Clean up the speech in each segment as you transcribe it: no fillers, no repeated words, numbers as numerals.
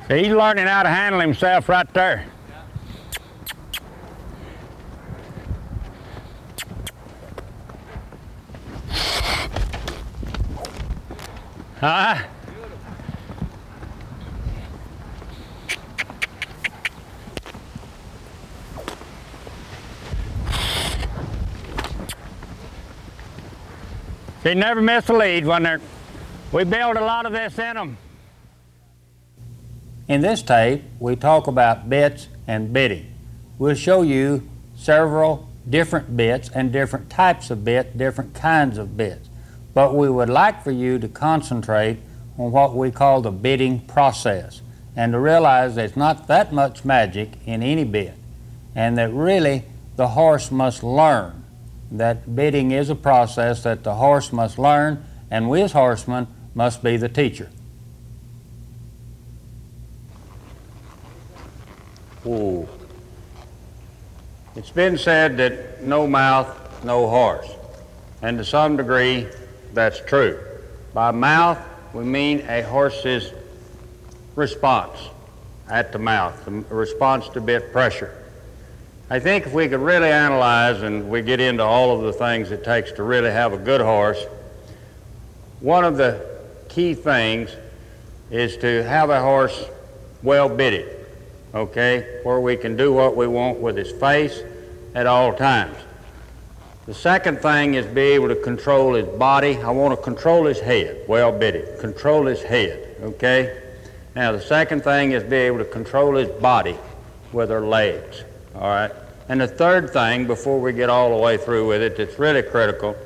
See, he's learning how to handle himself right there. Huh? He never missed a lead when they're, we build a lot of this in them. In this tape, we talk about bits and bitting. We'll show you several different bits and different types of bit, different kinds of bits. But we would like for you to concentrate on what we call the bitting process and to realize there's not that much magic in any bit and that really the horse must learn. That bitting is a process that the horse must learn, and we as horsemen must be the teacher. Ooh. It's been said that no mouth, no horse. And to some degree, that's true. By mouth, we mean a horse's response at the mouth, the response to bit pressure. I think if we could really analyze and we get into all of the things it takes to really have a good horse, one of the key things is to have a horse well bitted, okay, where we can do what we want with his face at all times. The second thing is be able to control his body. I want to control his head, well bitted, control his head, okay? Now the second thing is be able to control his body with her legs. All right. And the third thing, before we get all the way through with it, that's really critical,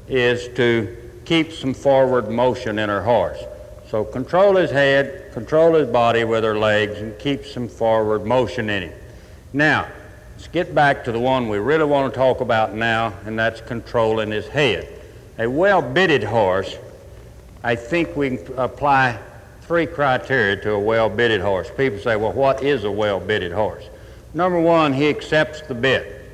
is to keep some forward motion in her horse. So control his head, control his body with her legs, and keep some forward motion in him. Now, let's get back to the one we really want to talk about now, and that's controlling his head. A well-bitted horse, I think we can apply 3 criteria to a well-bitted horse. People say, well, what is a well-bitted horse? Number one, he accepts the bit.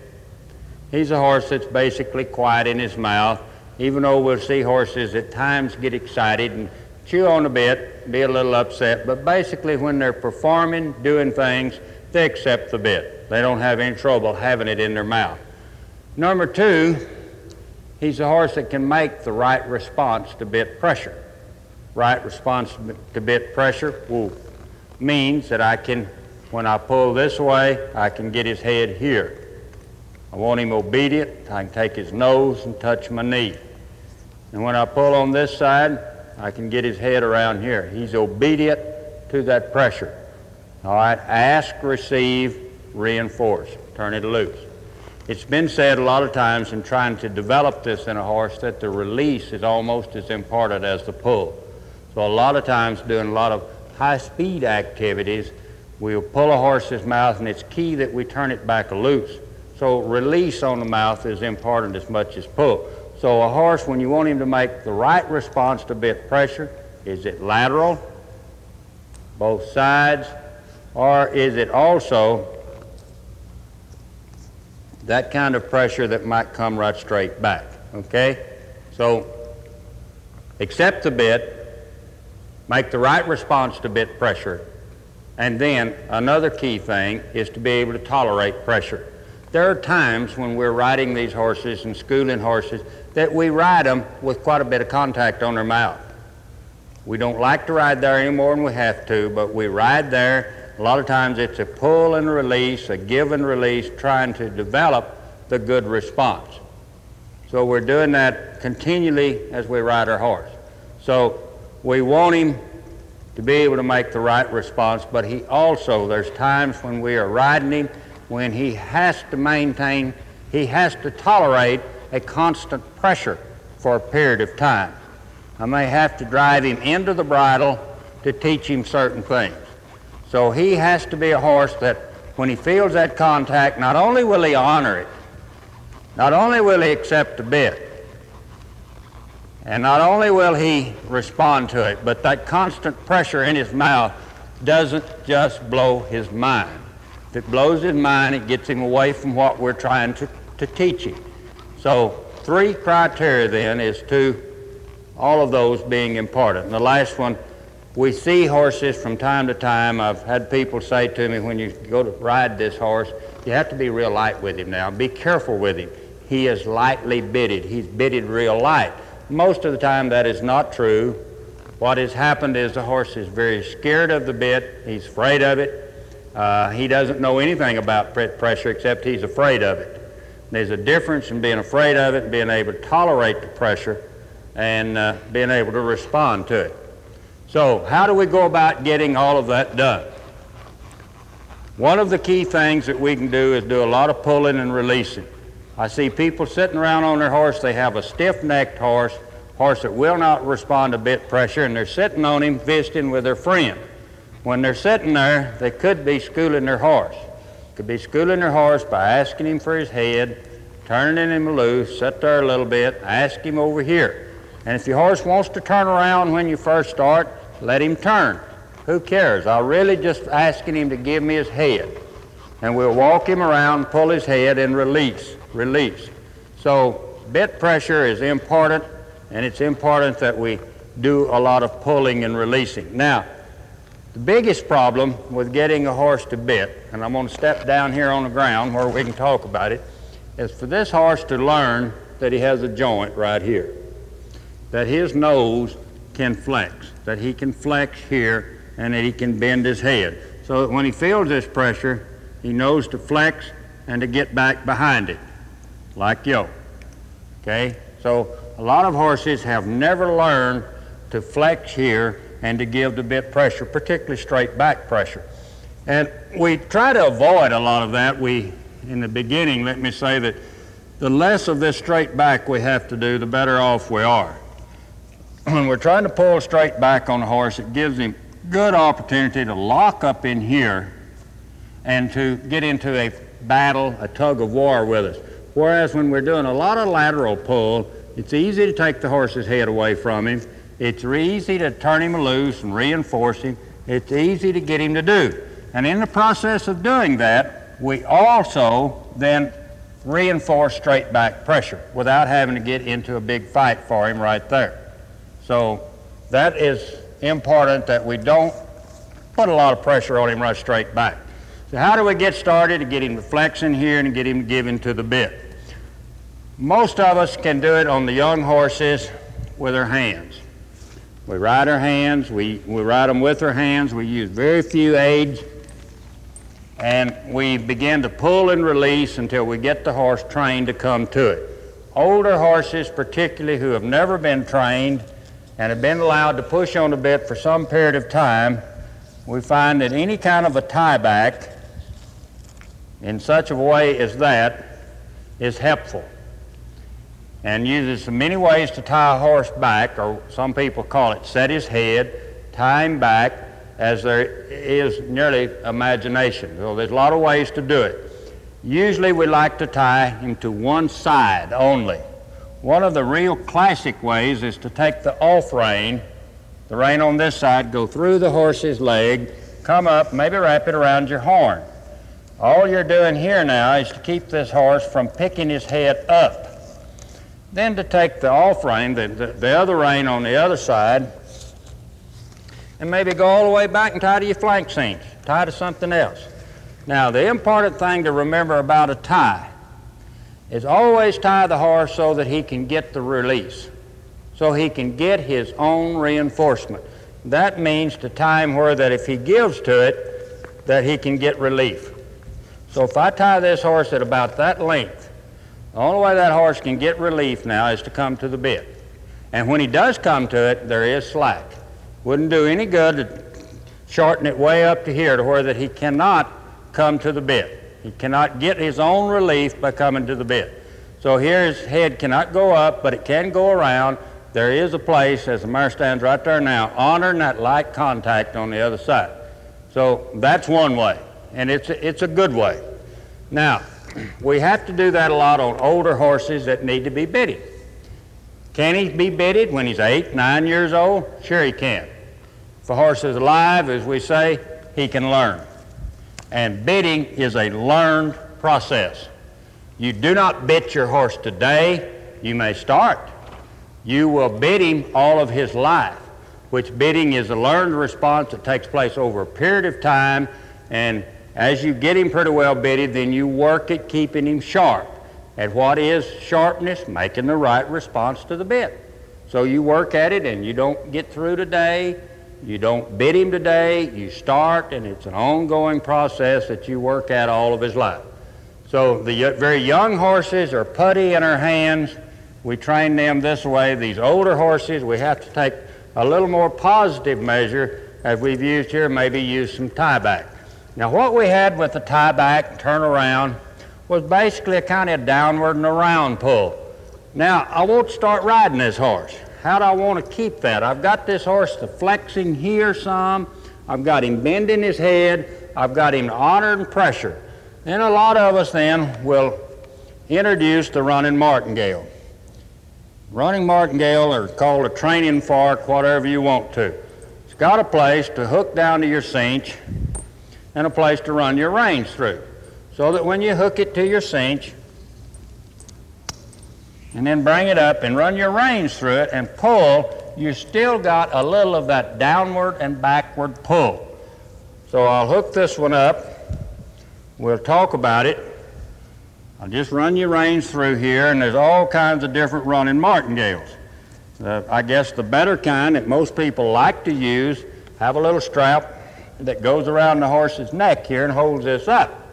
He's a horse that's basically quiet in his mouth, even though we'll see horses at times get excited and chew on the bit, be a little upset, but basically when they're performing, doing things, they accept the bit. They don't have any trouble having it in their mouth. Number two, he's a horse that can make the right response to bit pressure. Right response to bit pressure means that I can, when I pull this way, I can get his head here. I want him obedient. I can take his nose and touch my knee. And when I pull on this side, I can get his head around here. He's obedient to that pressure. All right, ask, receive, reinforce. Turn it loose. It's been said a lot of times in trying to develop this in a horse that the release is almost as important as the pull. So a lot of times doing a lot of high-speed activities, we'll pull a horse's mouth, and it's key that we turn it back loose. So release on the mouth is important as much as pull. So a horse, when you want him to make the right response to bit pressure, is it lateral, both sides, or is it also that kind of pressure that might come right straight back, okay? So accept the bit, make the right response to bit pressure, and then another key thing is to be able to tolerate pressure. There are times when we're riding these horses and schooling horses that we ride them with quite a bit of contact on their mouth. We don't like to ride there any more than we have to, but we ride there. A lot of times it's a pull and release, a give and release, trying to develop the good response. So we're doing that continually as we ride our horse. So we want him to be able to make the right response, but he also, there's times when we are riding him when he has to maintain, he has to tolerate a constant pressure for a period of time. I may have to drive him into the bridle to teach him certain things. So he has to be a horse that when he feels that contact, not only will he honor it, not only will he accept the bit, and not only will he respond to it, but that constant pressure in his mouth doesn't just blow his mind. If it blows his mind, it gets him away from what we're trying to teach him. So 3 criteria then is to all of those being important. And the last one We see horses from time to time. I've had people say to me, when you go to ride this horse, you have to be real light with him now. Be careful with him. He is lightly bitted. He's bitted real light. Most of the time that is not true. What has happened is the horse is very scared of the bit. He's afraid of it. He doesn't know anything about bit pressure except he's afraid of it. There's a difference in being afraid of it and being able to tolerate the pressure and being able to respond to it. So how do we go about getting all of that done? One of the key things that we can do is do a lot of pulling and releasing. I see people sitting around on their horse. They have a stiff-necked horse that will not respond to bit pressure, and they're sitting on him visiting with their friend. When they're sitting there, they could be schooling their horse. Could be schooling their horse by asking him for his head, turning him loose, sit there a little bit, ask him over here. And if your horse wants to turn around when you first start, let him turn. Who cares? I'm really just asking him to give me his head. And we'll walk him around, pull his head, and release. So bit pressure is important, and it's important that we do a lot of pulling and releasing. Now, the biggest problem with getting a horse to bit, and I'm going to step down here on the ground where we can talk about it, is for this horse to learn that he has a joint right here, that his nose can flex, that he can flex here, and that he can bend his head. So that when he feels this pressure, he knows to flex and to get back behind it, like yo. Okay? So a lot of horses have never learned to flex here and to give the bit pressure, particularly straight back pressure. And we try to avoid a lot of that. In the beginning, let me say that the less of this straight back we have to do, the better off we are. When we're trying to pull straight back on a horse, it gives him good opportunity to lock up in here and to get into a battle, a tug of war with us. Whereas when we're doing a lot of lateral pull, it's easy to take the horse's head away from him. It's easy to turn him loose and reinforce him. It's easy to get him to do. And in the process of doing that, we also then reinforce straight back pressure without having to get into a big fight for him right there. So that is important, that we don't put a lot of pressure on him right straight back. So how do we get started to get him to flex in here and get him to give into the bit? Most of us can do it on the young horses with our hands. We ride our hands, we ride them with our hands, we use very few aids, and we begin to pull and release until we get the horse trained to come to it. Older horses, particularly who have never been trained and have been allowed to push on the bit for some period of time, we find that any kind of a tie back in such a way as that is helpful, and uses many ways to tie a horse back, or some people call it set his head, tie him back, as there is nearly imagination. So there's a lot of ways to do it. Usually we like to tie him to one side only. One of the real classic ways is to take the off rein, the rein on this side, go through the horse's leg, come up, maybe wrap it around your horn. All you're doing here now is to keep this horse from picking his head up. Then to take the off rein, the other rein on the other side, and maybe go all the way back and tie to your flank cinch, tie to something else. Now, the important thing to remember about a tie is always tie the horse so that he can get the release, so he can get his own reinforcement. That means to tie him where that if he gives to it, that he can get relief. So if I tie this horse at about that length, the only way that horse can get relief now is to come to the bit. And when he does come to it, there is slack. Wouldn't do any good to shorten it way up to here to where that he cannot come to the bit. He cannot get his own relief by coming to the bit. So here his head cannot go up, but it can go around. There is a place, as the mare stands right there now, honoring that light contact on the other side. So that's one way, and it's a good way. Now, we have to do that a lot on older horses that need to be bitted. Can he be bitted when he's 8, 9 years old? Sure he can. If a horse is alive, as we say, he can learn. And bitting is a learned process. You do not bit your horse today. You may start. You will bit him all of his life. which bitting is a learned response that takes place over a period of time, and as you get him pretty well bitted, then you work at keeping him sharp. At what is sharpness? Making the right response to the bit. So you work at it, and you don't get through today, you don't bit him today, you start, and it's an ongoing process that you work at all of his life. So the very young horses are putty in our hands. We train them this way. These older horses, we have to take a little more positive measure, as we've used here, maybe use some tie back. Now what we had with the tie back and turn around was basically a kind of downward and around pull. Now I want to start riding this horse. How do I want to keep that? I've got this horse flexing here some, I've got him bending his head, I've got him honored and pressure. Then a lot of us then will introduce the running martingale. Running martingale, or called a training fork, whatever you want to. It's got a place to hook down to your cinch and a place to run your reins through, so that when you hook it to your cinch and then bring it up and run your reins through it and pull, you still got a little of that downward and backward pull. So I'll hook this one up. We'll talk about it. I'll just run your reins through here, and there's all kinds of different running martingales. I guess the better kind that most people like to use have a little strap that goes around the horse's neck here and holds this up.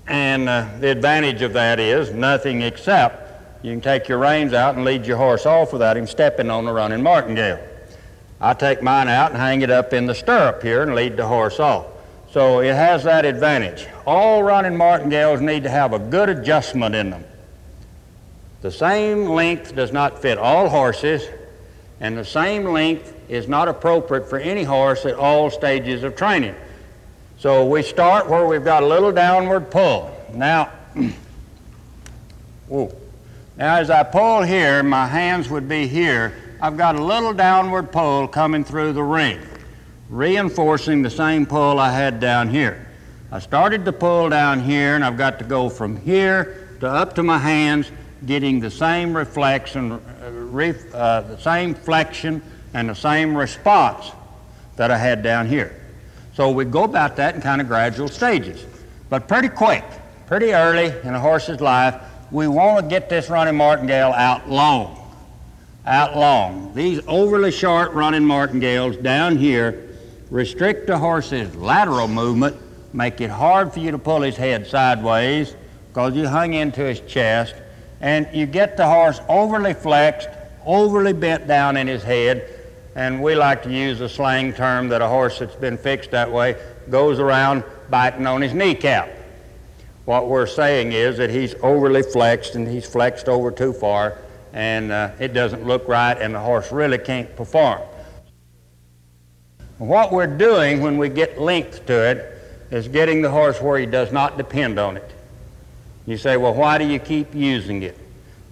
And the advantage of that is nothing except you can take your reins out and lead your horse off without him stepping on the running martingale. I take mine out and hang it up in the stirrup here and lead the horse off. So it has that advantage. All running martingales need to have a good adjustment in them. The same length does not fit all horses, and the same length is not appropriate for any horse at all stages of training. So we start where we've got a little downward pull. Now, now as I pull here, my hands would be here. I've got a little downward pull coming through the ring, reinforcing the same pull I had down here. I started to pull down here, and I've got to go from here to up to my hands, getting the same reflection, the same flexion, and the same response that I had down here. So we go about that in kind of gradual stages. But pretty quick, pretty early in a horse's life, we want to get this running martingale out long. Out long. These overly short running martingales down here restrict the horse's lateral movement, make it hard for you to pull his head sideways because you hung into his chest, and you get the horse overly flexed, overly bent down in his head, and we like to use a slang term that a horse that's been fixed that way goes around biting on his kneecap. What we're saying is that he's overly flexed, and he's flexed over too far, and it doesn't look right, and the horse really can't perform. What we're doing when we get length to it is getting the horse where he does not depend on it. You say, well, why do you keep using it?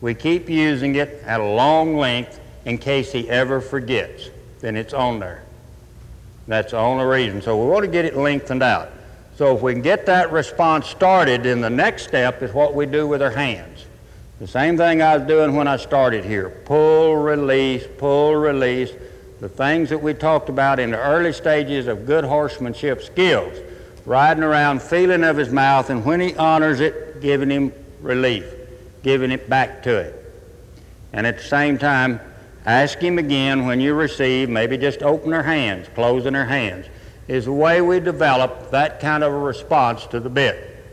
We keep using it at a long length in case he ever forgets. Then it's on there. That's the only reason. So we want to get it lengthened out. So if we can get that response started, then the next step is what we do with our hands. The same thing I was doing when I started here. Pull, release, the things that we talked about in the early stages of good horsemanship skills. Riding around, feeling of his mouth, and when he honors it, giving him relief, giving it back to him. And at the same time, ask him again when you receive, maybe just open her hands, closing her hands, is the way we develop that kind of a response to the bit.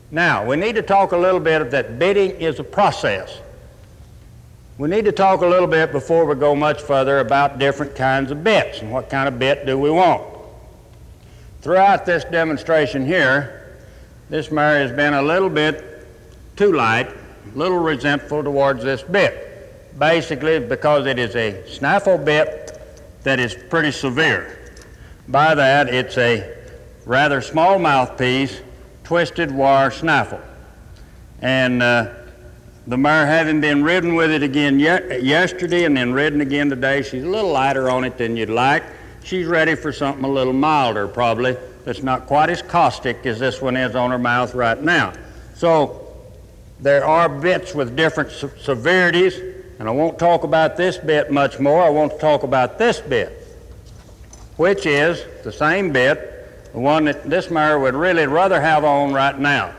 Now, we need to talk a little bit of that bitting is a process. We need to talk a little bit before we go much further about different kinds of bits and what kind of bit do we want. Throughout this demonstration here, this mare has been a little bit too light, a little resentful towards this bit, basically because it is a snaffle bit that is pretty severe. By that, it's a rather small mouthpiece, twisted wire snaffle. And the mare, having been ridden with it again yesterday and then ridden again today, she's a little lighter on it than you'd like. She's ready for something a little milder, probably, that's not quite as caustic as this one is on her mouth right now. So there are bits with different severities, and I won't talk about this bit much more. I want to talk about this bit, which is the same bit, the one that this mare would really rather have on right now.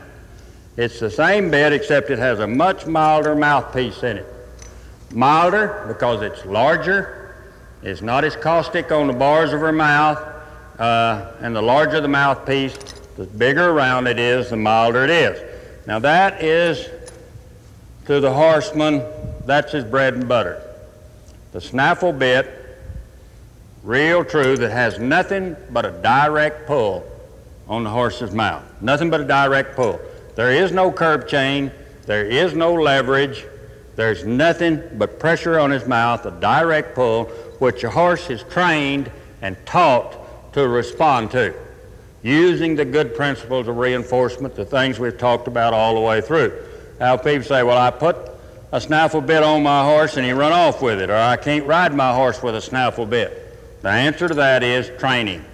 It's the same bit, except it has a much milder mouthpiece in it. Milder because it's larger, it's not as caustic on the bars of her mouth, and the larger the mouthpiece, the bigger around it is, the milder it is. Now that is, to the horseman, that's his bread and butter. The snaffle bit, real true, that has nothing but a direct pull on the horse's mouth. Nothing but a direct pull. There is no curb chain, there is no leverage, there's nothing but pressure on his mouth, a direct pull, which a horse is trained and taught to respond to, using the good principles of reinforcement, the things we've talked about all the way through. Now people say, well, I put a snaffle bit on my horse and he run off with it, or I can't ride my horse with a snaffle bit. The answer to that is train him.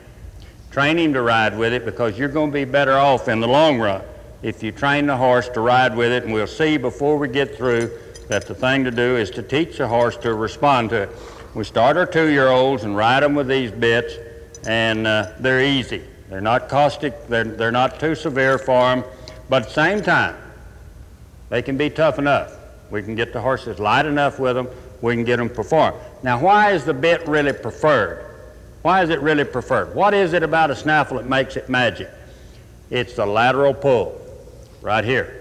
Train him to ride with it, because you're going to be better off in the long run if you train the horse to ride with it. And we'll see before we get through that the thing to do is to teach the horse to respond to it. We start our 2-year-olds and ride them with these bits, and they're easy. They're not caustic, they're not too severe for them, but at the same time, they can be tough enough. We can get the horses light enough with them, we can get them perform. Now, why is the bit really preferred? Why is it really preferred? What is it about a snaffle that makes it magic? It's the lateral pull, right here.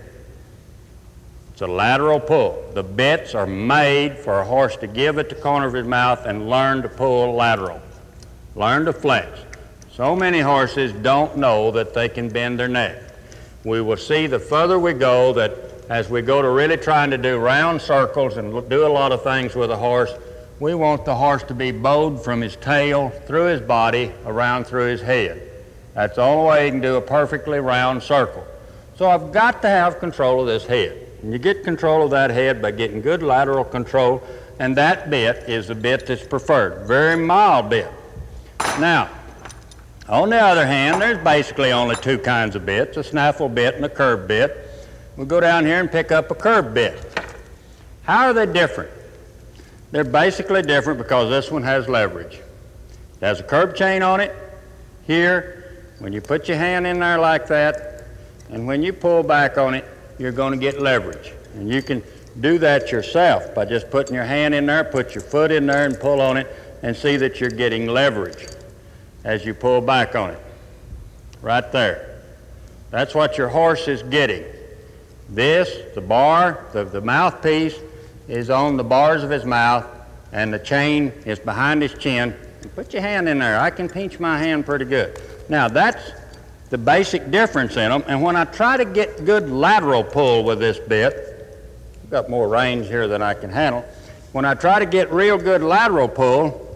It's a lateral pull. The bits are made for a horse to give at the corner of his mouth and learn to pull lateral, learn to flex. So many horses don't know that they can bend their neck. We will see the further we go that as we go to really trying to do round circles and do a lot of things with a horse, we want the horse to be bowed from his tail, through his body, around through his head. That's the only way you can do a perfectly round circle. So I've got to have control of this head. And you get control of that head by getting good lateral control, and that bit is the bit that's preferred. Very mild bit. Now, on the other hand, there's basically only 2 kinds of bits, a snaffle bit and a curb bit. We'll go down here and pick up a curb bit. How are they different? They're basically different because this one has leverage. It has a curb chain on it. Here, when you put your hand in there like that, and when you pull back on it, you're going to get leverage. And you can do that yourself by just putting your hand in there, put your foot in there and pull on it, and see that you're getting leverage as you pull back on it. Right there. That's what your horse is getting. This, the bar, the mouthpiece is on the bars of his mouth, and the chain is behind his chin. Put your hand in there. I can pinch my hand pretty good. Now that's the basic difference in them, and when I try to get good lateral pull with this bit, I've got more range here than I can handle. When I try to get real good lateral pull,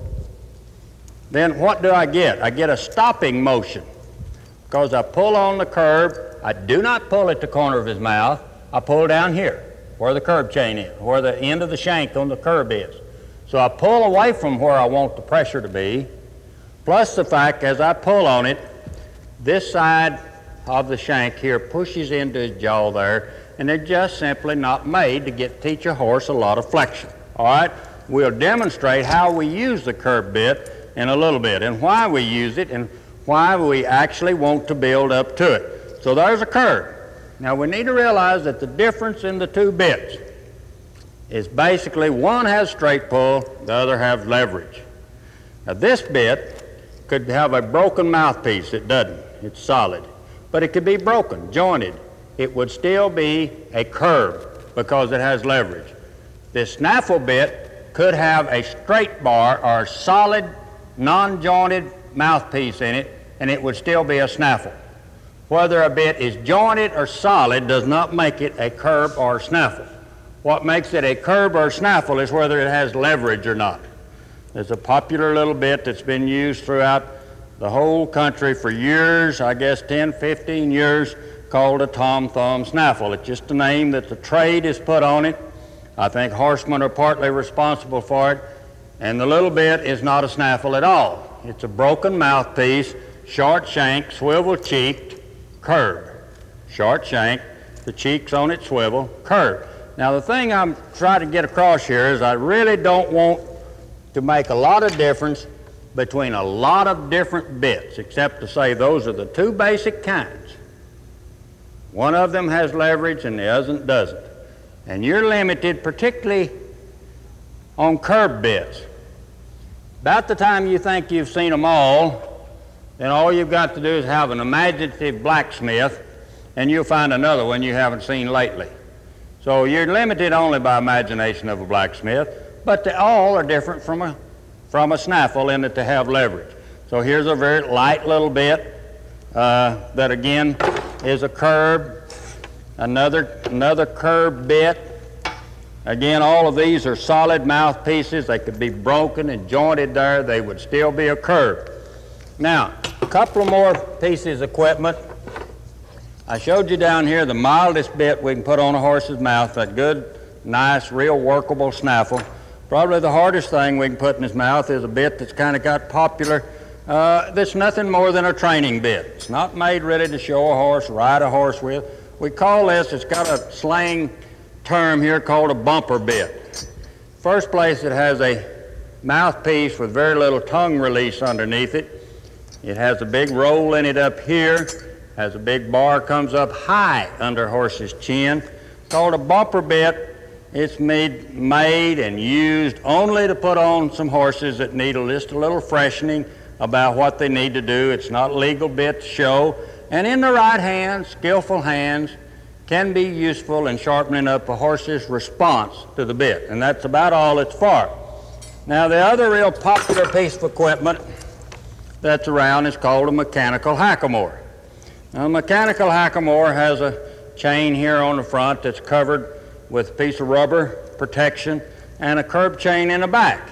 then what do I get? I get a stopping motion, because I pull on the curb. I do not pull at the corner of his mouth. I pull down here where the curb chain is, where the end of the shank on the curb is. So I pull away from where I want the pressure to be, plus the fact as I pull on it, this side of the shank here pushes into his jaw there, and they're just simply not made to teach a horse a lot of flexion. All right? We'll demonstrate how we use the curb bit in a little bit, and why we use it, and why we actually want to build up to it. So there's a curb. Now we need to realize that the difference in the 2 bits is basically one has straight pull, the other has leverage. Now this bit could have a broken mouthpiece. It doesn't. It's solid. But it could be broken, jointed. It would still be a curb because it has leverage. This snaffle bit could have a straight bar or a solid, non-jointed mouthpiece in it, and it would still be a snaffle. Whether a bit is jointed or solid does not make it a curb or a snaffle. What makes it a curb or a snaffle is whether it has leverage or not. There's a popular little bit that's been used throughout the whole country for years, I guess 10, 15 years, called a Tom Thumb snaffle. It's just a name that the trade has put on it. I think horsemen are partly responsible for it, and the little bit is not a snaffle at all. It's a broken mouthpiece, short shank, swivel-cheeked, curb. Short shank, the cheeks on it swivel, curb. Now the thing I'm trying to get across here is I really don't want to make a lot of difference between a lot of different bits, except to say those are the two basic kinds. One of them has leverage and the other doesn't. And you're limited particularly on curb bits. About the time you think you've seen them all, then all you've got to do is have an imaginative blacksmith and you'll find another one you haven't seen lately. So you're limited only by imagination of a blacksmith, but they all are different from a snaffle in that they have leverage. So here's a very light little bit that again is a curb, another curb bit. Again, all of these are solid mouthpieces. They could be broken and jointed there. They would still be a curb. Now, a couple of more pieces of equipment. I showed you down here the mildest bit we can put on a horse's mouth, that good, nice, real workable snaffle. Probably the hardest thing we can put in his mouth is a bit that's kind of got popular. That's nothing more than a training bit. It's not made ready to show a horse, ride a horse with. We call this, it's got a slang term here called a bumper bit. First place, it has a mouthpiece with very little tongue release underneath it. It has a big roll in it up here, has a big bar, comes up high under horse's chin. It's called a bumper bit. It's made and used only to put on some horses that need just a little freshening about what they need to do. It's not a legal bit to show. And in the right hands, skillful hands, can be useful in sharpening up a horse's response to the bit. And that's about all it's for. Now the other real popular piece of equipment that's around is called a mechanical hackamore. Now a mechanical hackamore has a chain here on the front that's covered with a piece of rubber protection and a curb chain in the back.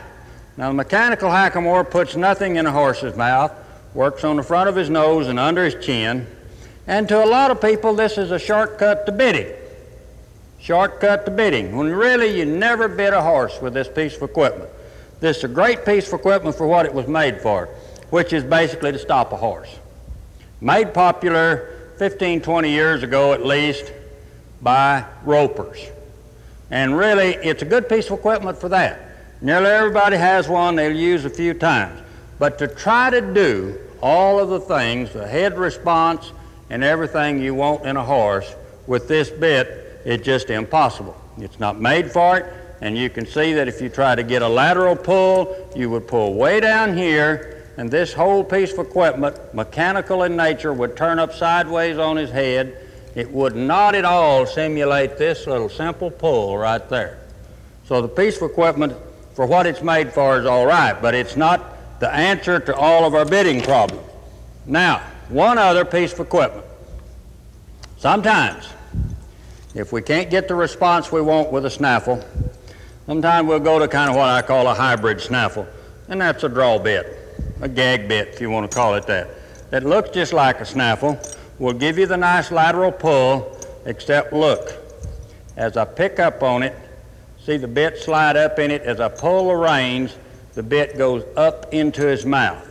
Now the mechanical hackamore puts nothing in a horse's mouth, works on the front of his nose and under his chin, and to a lot of people this is a shortcut to bitting. Shortcut to bitting, when really you never bit a horse with this piece of equipment. This is a great piece of equipment for what it was made for, which is basically to stop a horse. Made popular 15, 20 years ago at least by ropers. And really, it's a good piece of equipment for that. Nearly everybody has one they'll use a few times. But to try to do all of the things, the head response and everything you want in a horse with this bit, it's just impossible. It's not made for it, and you can see that if you try to get a lateral pull, you would pull way down here, and this whole piece of equipment, mechanical in nature, would turn up sideways on his head. It would not at all simulate this little simple pull right there. So the piece of equipment, for what it's made for, is all right, but it's not the answer to all of our bidding problems. Now, one other piece of equipment. Sometimes, if we can't get the response we want with a snaffle, sometimes we'll go to kind of what I call a hybrid snaffle, and that's a draw bit, a gag bit if you want to call it that. That looks just like a snaffle, will give you the nice lateral pull, except look, as I pick up on it, see the bit slide up in it, as I pull the reins, the bit goes up into his mouth.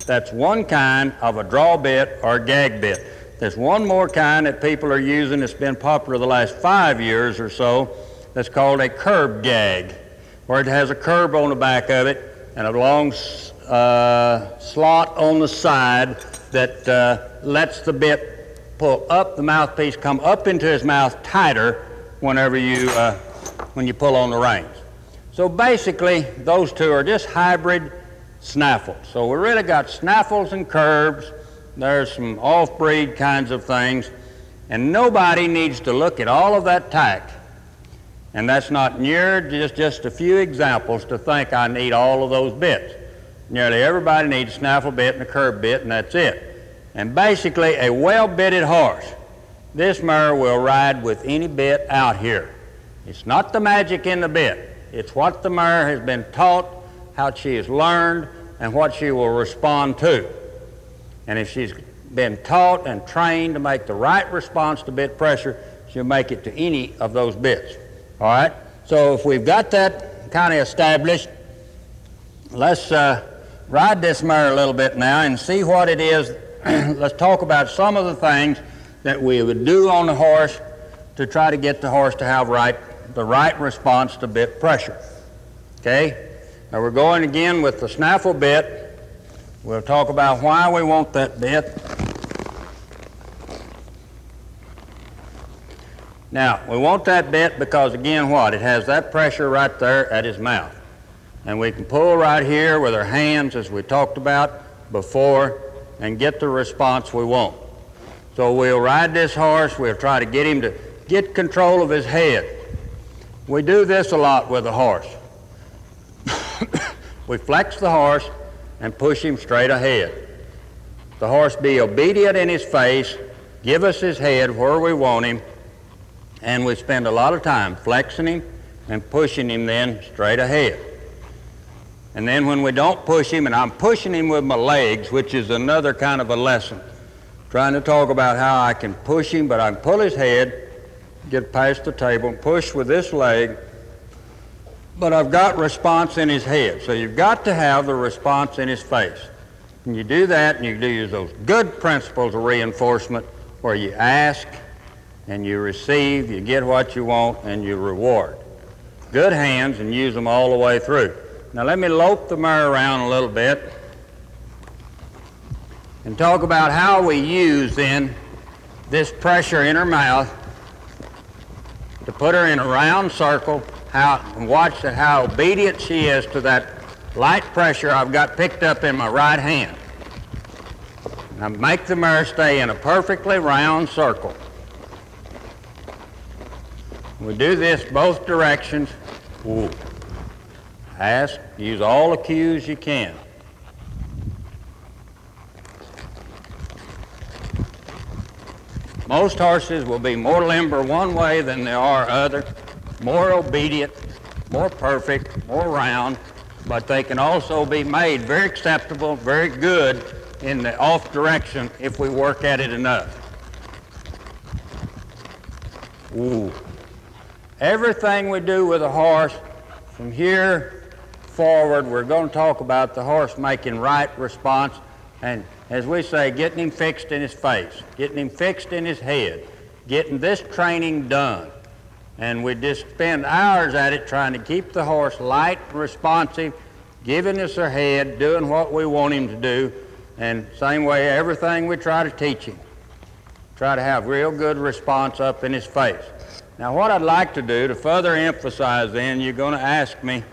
That's one kind of a draw bit or a gag bit. There's one more kind that people are using that's been popular the last 5 years or so that's called a curb gag, where it has a curb on the back of it and a long slot on the side that lets the bit pull up, the mouthpiece come up into his mouth tighter whenever you, when you pull on the reins. So basically, those two are just hybrid snaffles. So we really got snaffles and curbs. There's some off-breed kinds of things, and nobody needs to look at all of that tack. And that's not near just a few examples to think I need all of those bits. Nearly everybody needs a snaffle bit and a curb bit, and that's it. And basically, a well-bitted horse, this mare will ride with any bit out here. It's not the magic in the bit. It's what the mare has been taught, how she has learned, and what she will respond to. And if she's been taught and trained to make the right response to bit pressure, she'll make it to any of those bits. All right? So if we've got that kind of established, let's ride this mare a little bit now and see what it is. Let's talk about some of the things that we would do on the horse to try to get the horse to have right the right response to bit pressure. Okay? Now we're going again with the snaffle bit. We'll talk about why we want that bit. Now, we want that bit because, again, what? It has that pressure right there at his mouth. And we can pull right here with our hands, as we talked about before, and get the response we want. So we'll ride this horse. We'll try to get him to get control of his head. We do this a lot with a horse. We flex the horse and push him straight ahead. The horse be obedient in his face, give us his head where we want him, and we spend a lot of time flexing him and pushing him then straight ahead. And then when we don't push him, and I'm pushing him with my legs, which is another kind of a lesson, trying to talk about how I can push him, but I can pull his head, get past the table, and push with this leg, but I've got response in his head. So you've got to have the response in his face. And you do that, and you do use those good principles of reinforcement where you ask and you receive, you get what you want, and you reward. Good hands, and use them all the way through. Now let me lope the mare around a little bit and talk about how we use then this pressure in her mouth to put her in a round circle, and watch how obedient she is to that light pressure I've got picked up in my right hand. Now make the mare stay in a perfectly round circle. We do this both directions. Ooh. Ask, use all the cues you can. Most horses will be more limber one way than they are other, more obedient, more perfect, more round, but they can also be made very acceptable, very good in the off direction if we work at it enough. Ooh. Everything we do with a horse from here forward, we're going to talk about the horse making right response, and as we say, getting him fixed in his face, getting him fixed in his head, getting this training done. And we just spend hours at it trying to keep the horse light, responsive, giving us our head, doing what we want him to do, and same way everything we try to teach him. Try to have real good response up in his face. Now what I'd like to do to further emphasize then, you're going to ask me,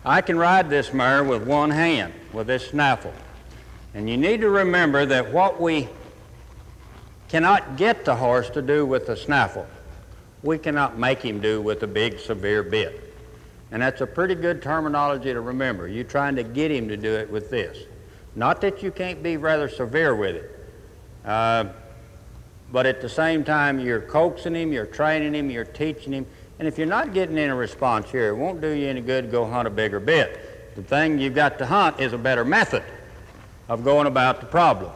I can ride this mare with one hand, with this snaffle. And you need to remember that what we cannot get the horse to do with the snaffle, we cannot make him do with a big, severe bit. And that's a pretty good terminology to remember. You're trying to get him to do it with this. Not that you can't be rather severe with it, but at the same time, you're coaxing him, you're training him, you're teaching him. And if you're not getting any response here, it won't do you any good to go hunt a bigger bit. The thing you've got to hunt is a better method of going about the problem.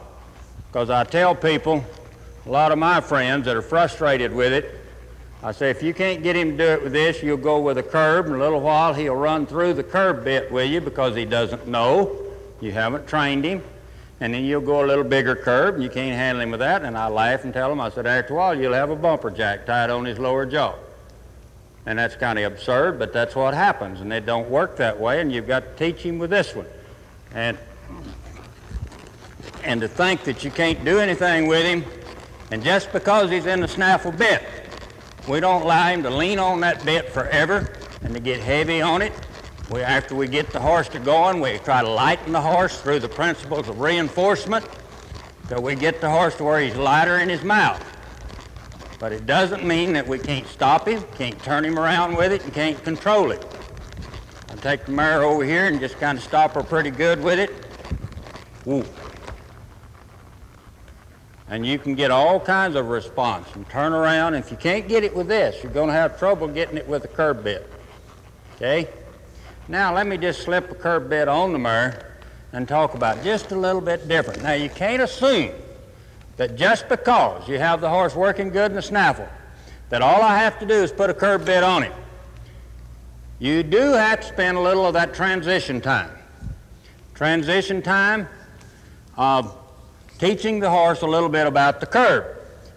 Because I tell people, a lot of my friends that are frustrated with it, I say, if you can't get him to do it with this, you'll go with a curb. In a little while, he'll run through the curb bit with you because he doesn't know. You haven't trained him. And then you'll go a little bigger curb, and you can't handle him with that. And I laugh and tell him, I said, after a while, you'll have a bumper jack tied on his lower jaw. And that's kind of absurd, but that's what happens. And it don't work that way, and you've got to teach him with this one. And to think that you can't do anything with him, and just because he's in the snaffle bit, we don't allow him to lean on that bit forever and to get heavy on it. After we get the horse to going, we try to lighten the horse through the principles of reinforcement till we get the horse to where he's lighter in his mouth. But it doesn't mean that we can't stop him, can't turn him around with it, and can't control it. I take the mare over here and just kind of stop her pretty good with it. Woo. And you can get all kinds of response and turn around. If you can't get it with this, you're going to have trouble getting it with a curb bit. Okay? Now let me just slip a curb bit on the mare and talk about just a little bit different. Now you can't assume that just because you have the horse working good in the snaffle, that all I have to do is put a curb bit on him. You do have to spend a little of that transition time. Transition time of teaching the horse a little bit about the curb.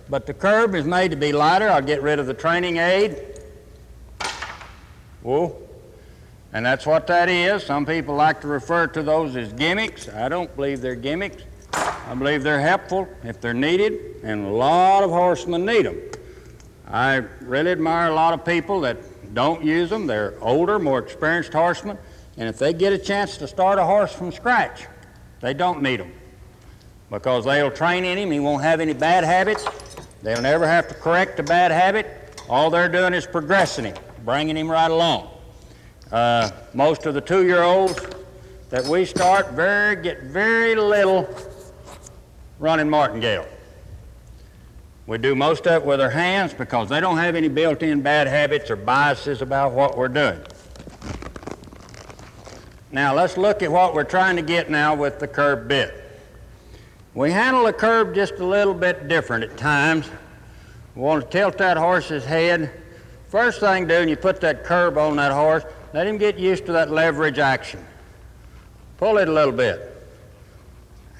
But the curb is made to be lighter. I'll get rid of the training aid. Whoa. And that's what that is. Some people like to refer to those as gimmicks. I don't believe they're gimmicks. I believe they're helpful if they're needed, and a lot of horsemen need them. I really admire a lot of people that don't use them. They're older, more experienced horsemen, and if they get a chance to start a horse from scratch, they don't need them, because they'll train in him. He won't have any bad habits. They'll never have to correct a bad habit. All they're doing is progressing him, bringing him right along. Most of the 2-year-olds that we start get very little running Martingale. We do most of it with our hands because they don't have any built-in bad habits or biases about what we're doing. Now let's look at what we're trying to get now with the curb bit. We handle the curb just a little bit different at times. We want to tilt that horse's head. First thing to do when you put that curb on that horse, let him get used to that leverage action. Pull it a little bit.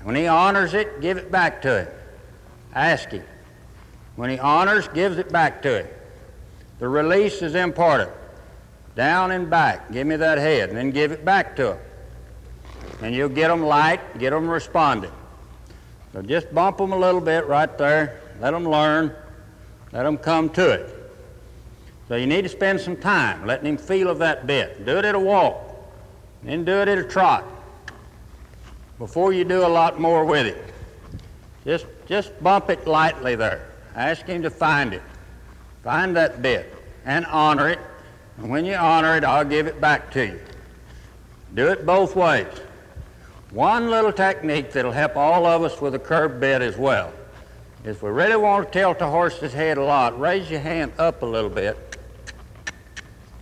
When he honors it, give it back to him. Ask him. When he honors, gives it back to him. The release is important. Down and back. Give me that head, and then give it back to him. And you'll get them light, get them responding. So just bump them a little bit right there. Let them learn. Let them come to it. So you need to spend some time letting him feel of that bit. Do it at a walk, then do it at a trot before you do a lot more with it. Just bump it lightly there. Ask him to find it. Find that bit and honor it. And when you honor it, I'll give it back to you. Do it both ways. One little technique that'll help all of us with a curb bit as well is, if we really want to tilt the horse's head a lot, raise your hand up a little bit,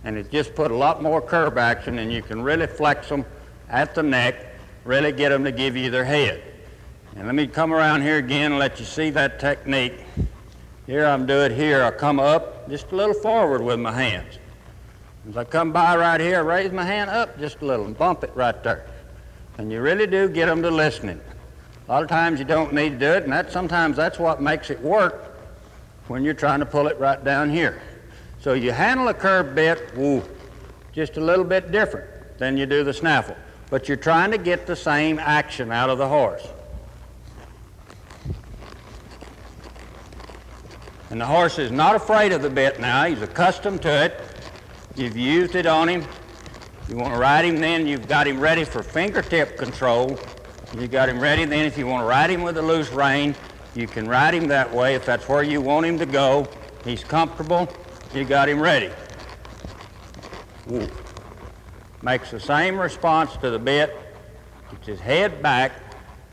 and it just put a lot more curb action, and you can really flex them at the neck, really get them to give you their head. And let me come around here again and let you see that technique. Here I'm doing here. I come up just a little forward with my hands. As I come by right here, I raise my hand up just a little and bump it right there. And you really do get them to listening. A lot of times you don't need to do it, and sometimes that's what makes it work when you're trying to pull it right down here. So you handle a curb bit, just a little bit different than you do the snaffle, but you're trying to get the same action out of the horse. And the horse is not afraid of the bit now. He's accustomed to it. You've used it on him. You want to ride him then, you've got him ready for fingertip control. You got him ready then, if you want to ride him with a loose rein, you can ride him that way if that's where you want him to go. He's comfortable, you got him ready. Woo. Makes the same response to the bit, gets his head back.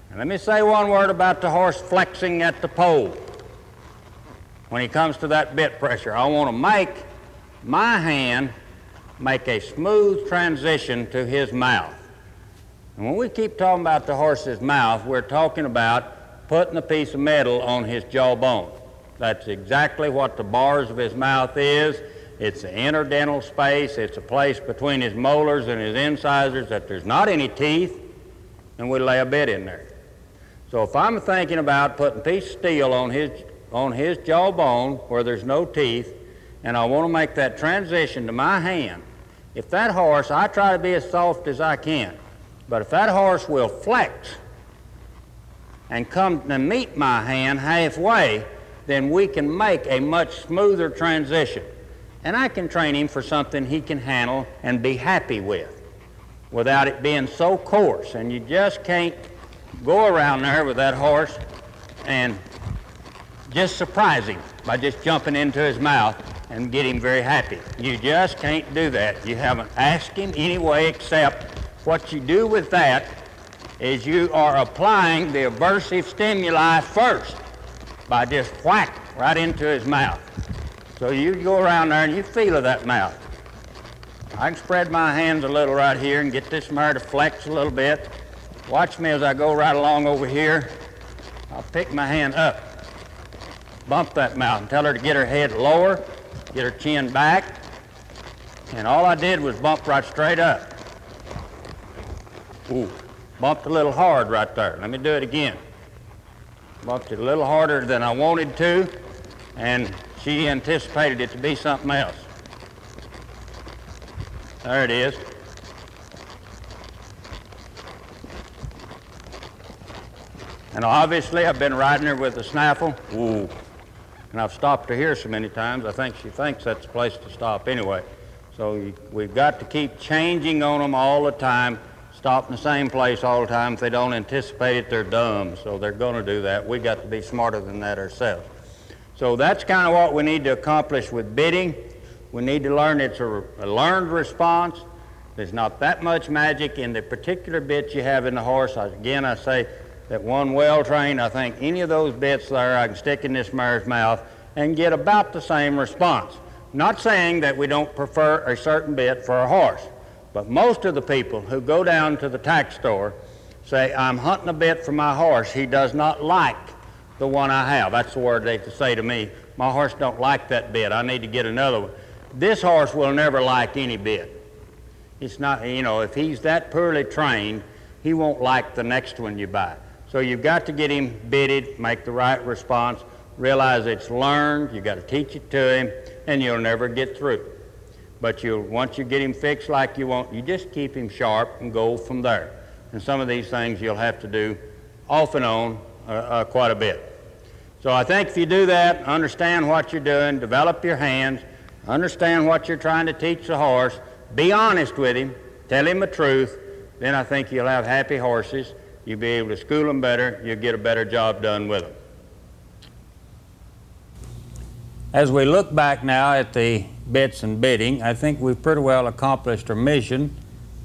And let me say one word about the horse flexing at the pole. When he comes to that bit pressure, I want to make my hand make a smooth transition to his mouth. And when we keep talking about the horse's mouth, we're talking about putting a piece of metal on his jawbone. That's exactly what the bars of his mouth is. It's the interdental space. It's a place between his molars and his incisors that there's not any teeth, and we lay a bit in there. So if I'm thinking about putting a piece of steel on his jawbone where there's no teeth, and I want to make that transition to my hand, if that horse, I try to be as soft as I can, but if that horse will flex and come to meet my hand halfway, then we can make a much smoother transition. And I can train him for something he can handle and be happy with without it being so coarse. And you just can't go around there with that horse and just surprise him by just jumping into his mouth and get him very happy. You just can't do that. You haven't asked him anyway, except what you do with that is you are applying the aversive stimuli first by just whack right into his mouth. So you go around there and you feel of that mouth. I can spread my hands a little right here and get this mare to flex a little bit. Watch me as I go right along over here. I'll pick my hand up, bump that mouth and tell her to get her head lower, get her chin back, and all I did was bump right straight up. Ooh, bumped a little hard right there. Let me do it again. Bumped it a little harder than I wanted to, and she anticipated it to be something else. There it is. And obviously I've been riding her with the snaffle. Ooh. And I've stopped her here so many times, I think she thinks that's the place to stop anyway. So we've got to keep changing on them all the time, stop in the same place all the time. If they don't anticipate it, they're dumb, so they're going to do that. We've got to be smarter than that ourselves. So that's kind of what we need to accomplish with bitting. We need to learn it's a learned response. There's not that much magic in the particular bit you have in the horse. Again, I say that one well-trained, I think any of those bits there I can stick in this mare's mouth and get about the same response. Not saying that we don't prefer a certain bit for a horse, but most of the people who go down to the tack store say, I'm hunting a bit for my horse. He does not like the one I have. That's the word they say to me. My horse don't like that bit. I need to get another one. This horse will never like any bit. It's not, you know, if he's that poorly trained, he won't like the next one you buy. So you've got to get him bitted, make the right response, realize it's learned, you've got to teach it to him, and you'll never get through. But once you get him fixed like you want, you just keep him sharp and go from there. And some of these things you'll have to do off and on quite a bit. So I think if you do that, understand what you're doing, develop your hands, understand what you're trying to teach the horse, be honest with him, tell him the truth, then I think you'll have happy horses. You'll be able to school them better, you'll get a better job done with them. As we look back now at the bits and bitting, I think we've pretty well accomplished our mission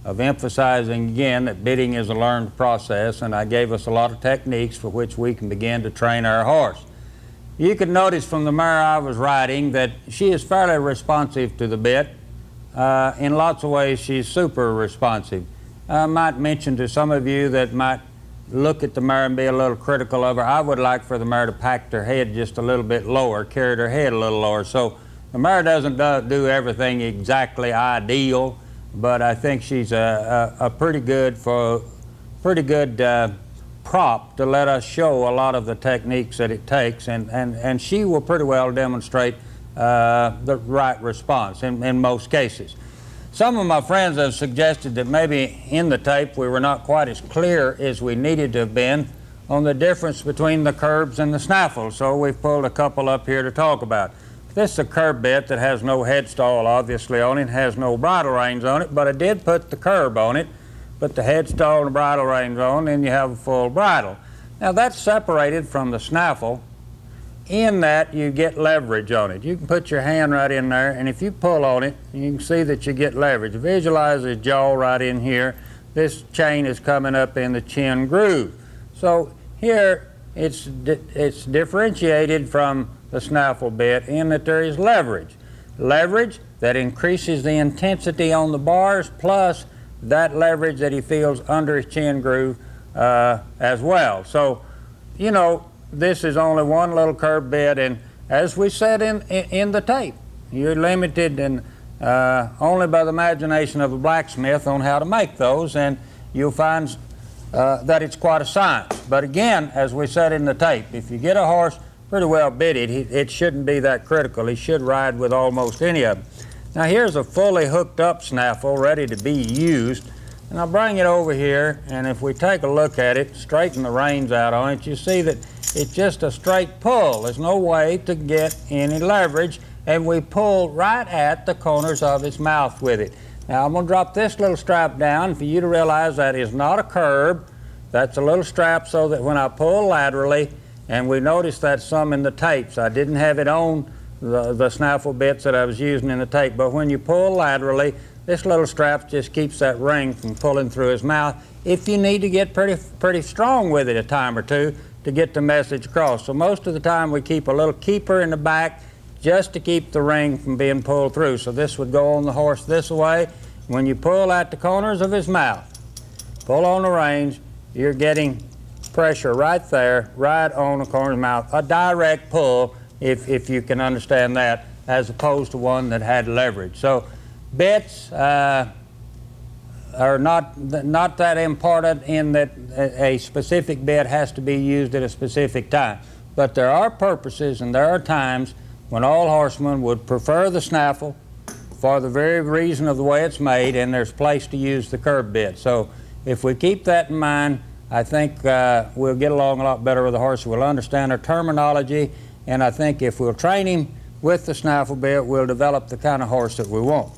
of emphasizing again that bitting is a learned process, and I gave us a lot of techniques for which we can begin to train our horse. You can notice from the mare I was riding that she is fairly responsive to the bit. In lots of ways she's super responsive. I might mention to some of you that might look at the mare and be a little critical of her, I would like for the mare to pack her head just a little bit lower, carry her head a little lower. So the mare doesn't do everything exactly ideal, but I think she's a pretty good prop to let us show a lot of the techniques that it takes, and she will pretty well demonstrate the right response in most cases. Some of my friends have suggested that maybe in the tape we were not quite as clear as we needed to have been on the difference between the curbs and the snaffle, so we've pulled a couple up here to talk about. This is a curb bit that has no headstall obviously on it, has no bridle reins on it, but I did put the curb on it, put the headstall and the bridle reins on, and you have a full bridle. Now that's separated from the snaffle in that you get leverage on it. You can put your hand right in there, and if you pull on it, you can see that you get leverage. Visualize his jaw right in here. This chain is coming up in the chin groove. So here it's differentiated from the snaffle bit in that there is leverage. Leverage that increases the intensity on the bars, plus that leverage that he feels under his chin groove as well. So, you know, this is only one little curb bit, and as we said in the tape, you're limited and only by the imagination of the blacksmith on how to make those, and you'll find that it's quite a science. But again, as we said in the tape, if you get a horse pretty well bitted, it shouldn't be that critical. He should ride with almost any of them. Now here's a fully hooked up snaffle ready to be used, and I'll bring it over here, and if we take a look at it, straighten the reins out on it, you see that it's just a straight pull. There's no way to get any leverage, and we pull right at the corners of his mouth with it. Now I'm going to drop this little strap down for you to realize that is not a curb. That's a little strap so that when I pull laterally, and we noticed that some in the tapes, I didn't have it on the snaffle bits that I was using in the tape, but when you pull laterally, this little strap just keeps that ring from pulling through his mouth if you need to get pretty strong with it a time or two to get the message across. So most of the time we keep a little keeper in the back just to keep the ring from being pulled through. So this would go on the horse this way. When you pull at the corners of his mouth, pull on the reins, you're getting pressure right there, right on the corner of his mouth. A direct pull, if you can understand that, as opposed to one that had leverage. So bits are not that important in that a specific bit has to be used at a specific time. But there are purposes and there are times when all horsemen would prefer the snaffle for the very reason of the way it's made, and there's place to use the curb bit. So if we keep that in mind, I think we'll get along a lot better with the horse. We'll understand our terminology, and I think if we'll train him with the snaffle bit, we'll develop the kind of horse that we want.